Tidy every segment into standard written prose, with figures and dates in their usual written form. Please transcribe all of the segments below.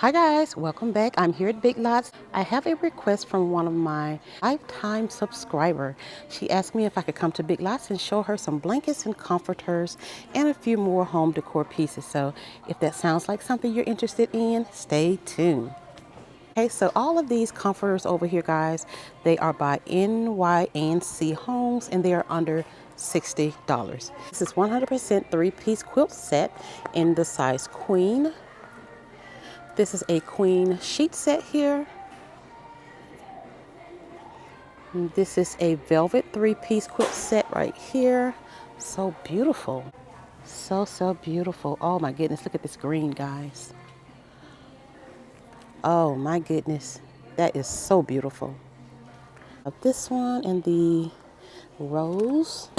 Hi guys, welcome back. I'm here at Big Lots. I have a request from one of my lifetime subscriber. She asked me if I could come to Big Lots and show her some blankets and comforters and a few more home decor pieces. So if that sounds like something you're interested in, stay tuned. Okay, so all of these comforters over here, guys, they are by NYC Homes and they are under $60. This is 100% three-piece quilt set in the size queen. This is a queen sheet set here. And this is a velvet three-piece quilt set right here. So beautiful. So beautiful. Oh my goodness, look at this green, guys. Oh my goodness, that is so beautiful. This one and the rose.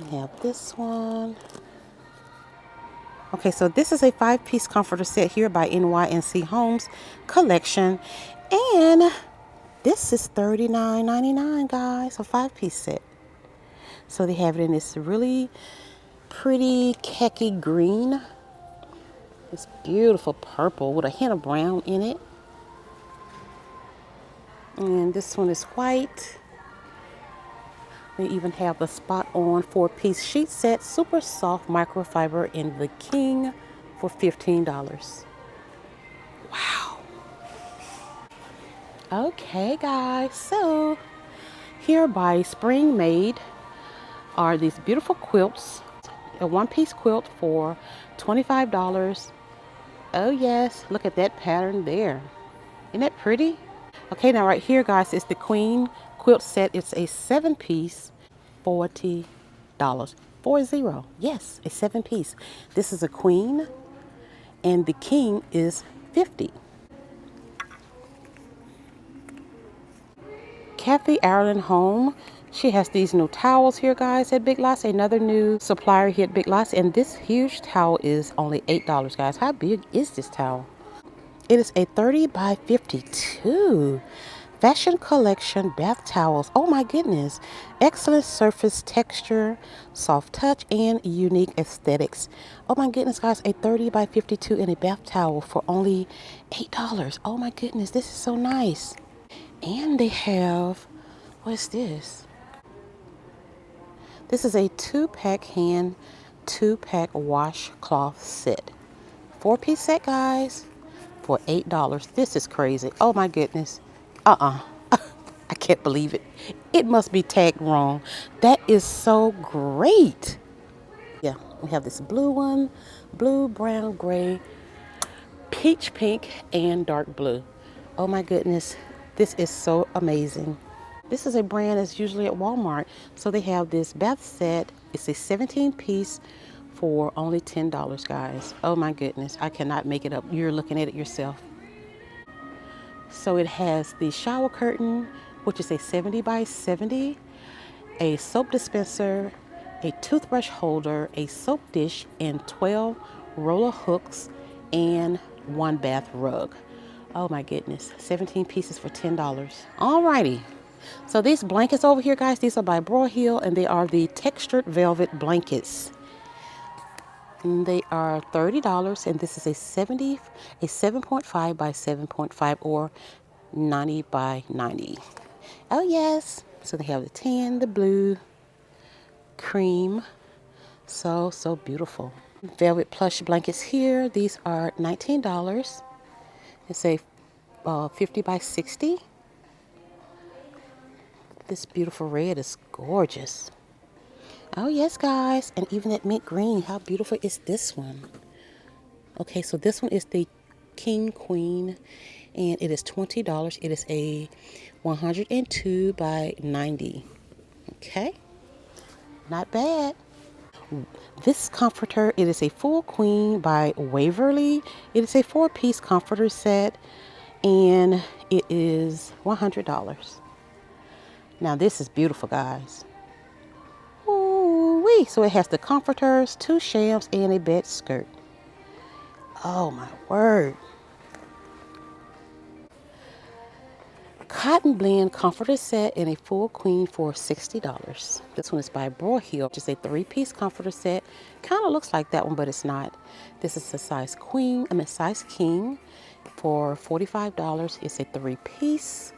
We have this one. Okay, so this is a 5-piece comforter set here by NYC Homes collection. And this is $39.99, guys, a 5-piece set. So they have it in this really pretty khaki green. This beautiful purple with a hint of brown in it. And this one is white. They even have the spot on 4-piece sheet set, super soft microfiber in the king for $15. Wow. Okay, guys, so here by Spring Made are these beautiful quilts. A 1-piece quilt for $25. Oh yes, look at that pattern there. Isn't that pretty? Okay, now right here, guys, is the queen quilt set. It's a 7-piece, $40. 40. Yes, a 7-piece. This is a queen and the king is $50. Kathy Ireland Home. She has these new towels here, guys, at Big Lots. Another new supplier here at Big Lots. And this huge towel is only $8, guys. How big is this towel? It is a 30 by 52. Fashion collection bath towels. Oh my goodness. Excellent surface texture, soft touch, and unique aesthetics. Oh my goodness, guys. A 30 by 52 in a bath towel for only $8. Oh my goodness. This is so nice. And they have, what's this? This is a 2-pack hand, 2-pack washcloth set. 4-piece set, guys, for $8. This is crazy. Oh my goodness. I can't believe it. It must be tagged wrong. That is so great. Yeah, we have this blue one, blue, brown, gray, peach pink, and dark blue. Oh my goodness. This is so amazing. This is a brand that's usually at Walmart. So they have this bath set. It's a 17-piece for only $10, guys. Oh my goodness. I cannot make it up. You're looking at it yourself. So it has the shower curtain, which is a 70 by 70, a soap dispenser, a toothbrush holder, a soap dish, and 12 roller hooks, and 1 bath rug. Oh my goodness, 17 pieces for $10. Alrighty, so these blankets over here, guys, these are by Broyhill, and they are the textured velvet blankets. And they are $30, and this is a 7.5 by 7.5 or 90 by 90. Oh yes, so they have the tan, the blue, cream, so beautiful. Velvet plush blankets here. These are $19. It's a 50 by 60. This beautiful red is gorgeous. Oh yes, guys, and even that mint green. How beautiful is this one? Okay, so this one is the king queen, and it is $20. It is a 102 by 90. Okay, not bad. This comforter, it is a full queen by Waverly. It is a 4-piece comforter set, and it is $100. Now this is beautiful, guys. Ooh-wee. So it has the comforters, 2 shams, and a bed skirt. Oh my word. cotton blend comforter set in a full queen for $60. This one is by Broyhill, just a three-piece comforter set. Kind of looks like that one, but it's not. This is a size queen, size king for $45. It's a three-piece.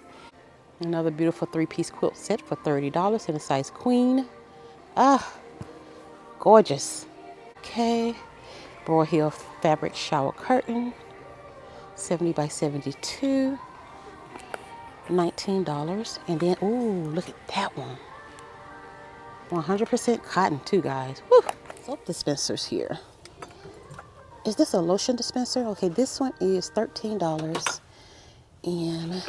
Another beautiful three-piece quilt set for $30 in a size queen. Ah, gorgeous. Okay, Broyhill fabric shower curtain, 70 by 72. $19. And then, ooh, look at that one. 100% cotton too, guys. Woo. Soap dispensers here. Is this a lotion dispenser? Okay, this one is $13. And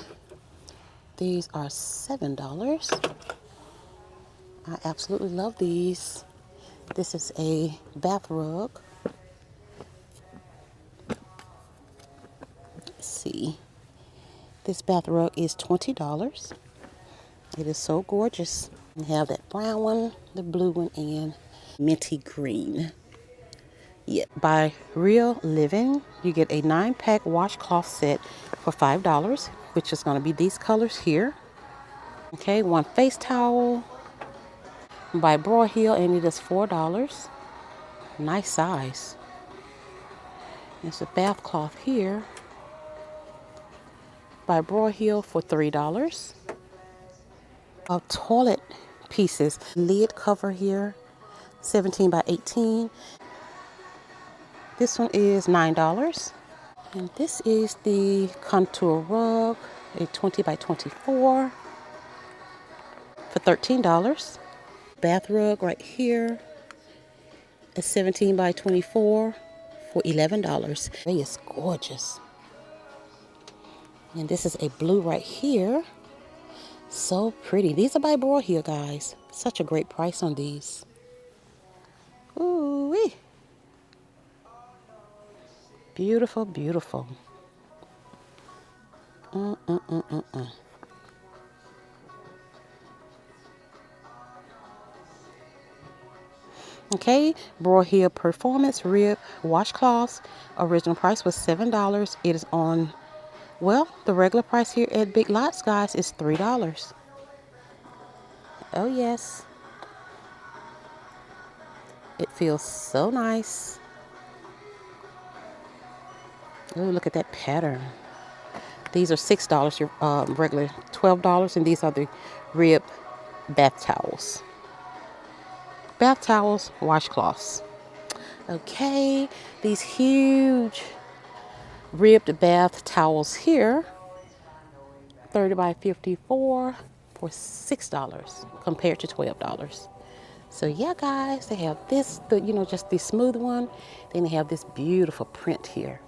these are $7. I absolutely love these. This is a bath rug. Let's see. This bath rug is $20. It is so gorgeous. We have that brown one, the blue one, and minty green. Yeah. By Real Living, you get a 9-pack washcloth set for $5, which is going to be these colors here. Okay, one face towel by Broyhill, and it is $4. Nice size. There's a bath cloth here by Broyhill for $3. Toilet pieces, lid cover here, 17 by 18. This one is $9. And this is the contour rug, a 20 by 24 for $13. Bath rug right here, a 17 by 24 for $11. It is gorgeous. And this is a blue right here. So pretty. These are by Broyhill, guys. Such a great price on these. Ooh-wee. Beautiful, beautiful. Okay, Broyhill Performance Rib Washcloths. Original price was $7. It is on, well, the regular price here at Big Lots, guys, is $3. Oh, yes. It feels so nice. Oh, look at that pattern. These are $6, your regular $12, and these are the rib bath towels. Bath towels, washcloths. Okay, these huge ribbed bath towels here, 30 by 54 for $6 compared to $12. So yeah, guys, they have this, just the smooth one. Then they have this beautiful print here.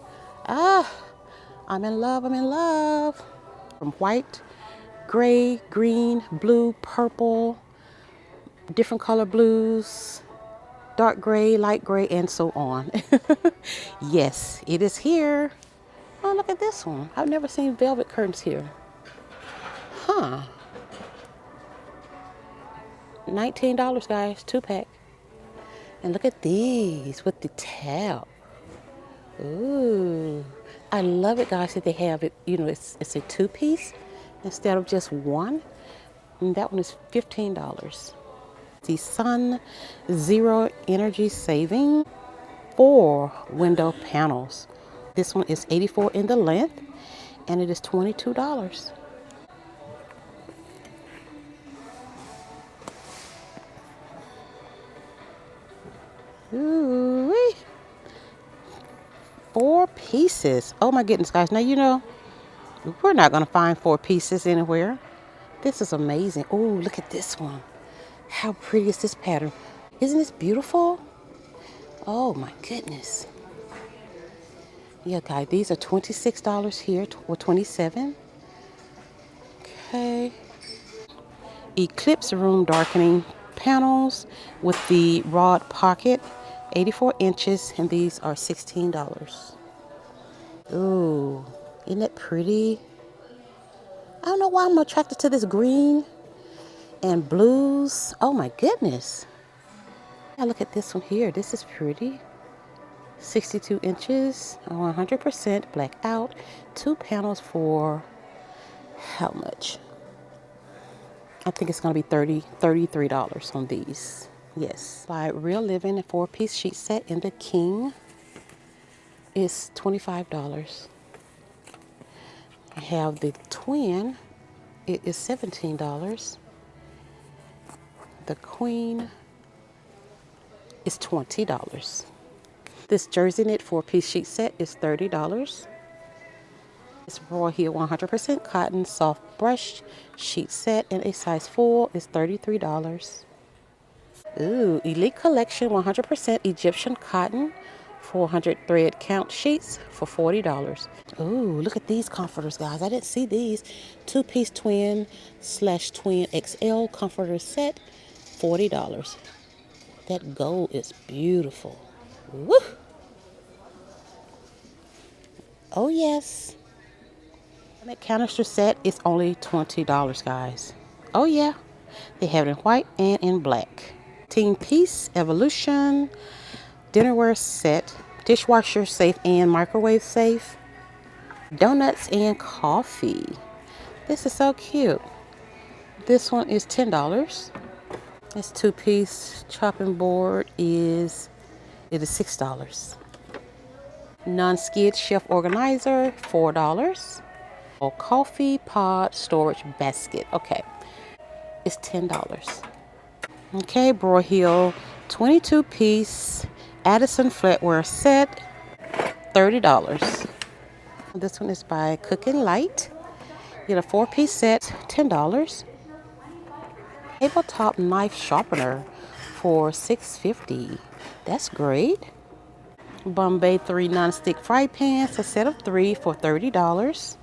Ah, I'm in love, I'm in love. From white, gray, green, blue, purple, different color blues, dark gray, light gray, and so on. Yes, it is here. Oh, look at this one. I've never seen velvet curtains here. Huh. $19, guys, 2-pack. And look at these with the tab. Ooh. I love it, guys, that they have it, it's a 2-piece instead of just one. And that one is $15. The Sun Zero Energy Saving 4 window panels. This one is 84 in the length, and it is $22. Ooh-wee. 4 pieces. Oh my goodness, guys. Now, we're not going to find 4 pieces anywhere. This is amazing. Oh, look at this one. How pretty is this pattern? Isn't this beautiful? Oh my goodness. Yeah, guys, these are $26 here, or $27. Okay. Eclipse room darkening panels with the rod pocket, 84 inches, and these are $16. Ooh, isn't it pretty? I don't know why I'm attracted to this green and blues. Oh my goodness. Yeah, look at this one here. This is pretty. 62 inches, 100% black out. 2 panels for How much? I think it's going to be $33 on these. Yes. By Real Living, a 4-piece sheet set in the king is $25. I have the twin. It is $17. The queen is $20. This jersey knit 4-piece sheet set is $30. This Royal Heel 100% cotton soft brush sheet set in a size 4 is $33. Ooh, Elite Collection 100% Egyptian cotton 400 thread count sheets for $40. Ooh, look at these comforters, guys. I didn't see these. 2-piece twin/twin XL comforter set, $40. That gold is beautiful. Woo! Oh, yes. And that canister set is only $20, guys. Oh, yeah. They have it in white and in black. 10-piece Evolution dinnerware set, dishwasher safe and microwave safe, donuts and coffee. This is so cute. This one is $10. This 2-piece chopping board is $6. Non-skid shelf organizer, $4. A coffee pod storage basket. Okay, it's $10. Okay, Broyhill 22-piece Addison flatware set, $30. This one is by Cooking Light. You get a 4-piece set, $10. Tabletop knife sharpener for $6.50. That's great. Bombay 3 non-stick fry pans, a set of 3 for $30.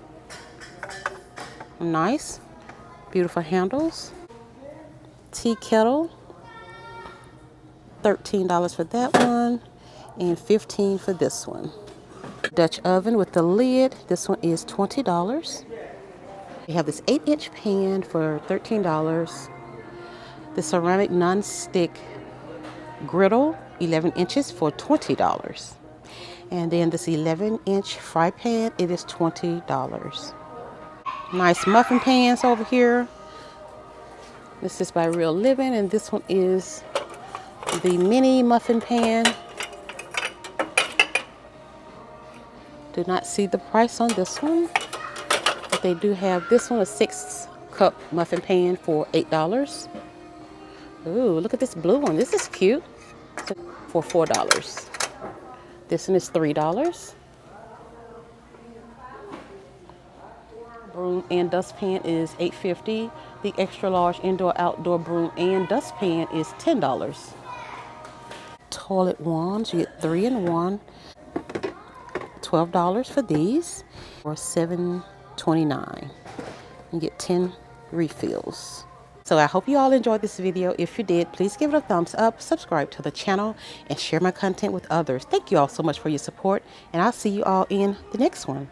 Nice, beautiful handles. Tea kettle, $13 for that one, and $15 for this one. Dutch oven with the lid, this one is $20. We have this 8-inch pan for $13. The ceramic non-stick griddle, 11 inches for $20. And then this 11-inch fry pan, it is $20. Nice muffin pans over here. This is by Real Living, and this one is the mini muffin pan. Do not see the price on this one, but they do have this one, a 6-cup muffin pan for $8. Ooh, look at this blue one. This is cute. For $4. This one is $3. Broom and dustpan is $8.50. The extra large indoor-outdoor broom and dustpan is $10. Toilet wands, you get 3 in 1. $12 for these, or $7.29. You get 10 refills. So I hope you all enjoyed this video. If you did, please give it a thumbs up, subscribe to the channel, and share my content with others. Thank you all so much for your support, and I'll see you all in the next one.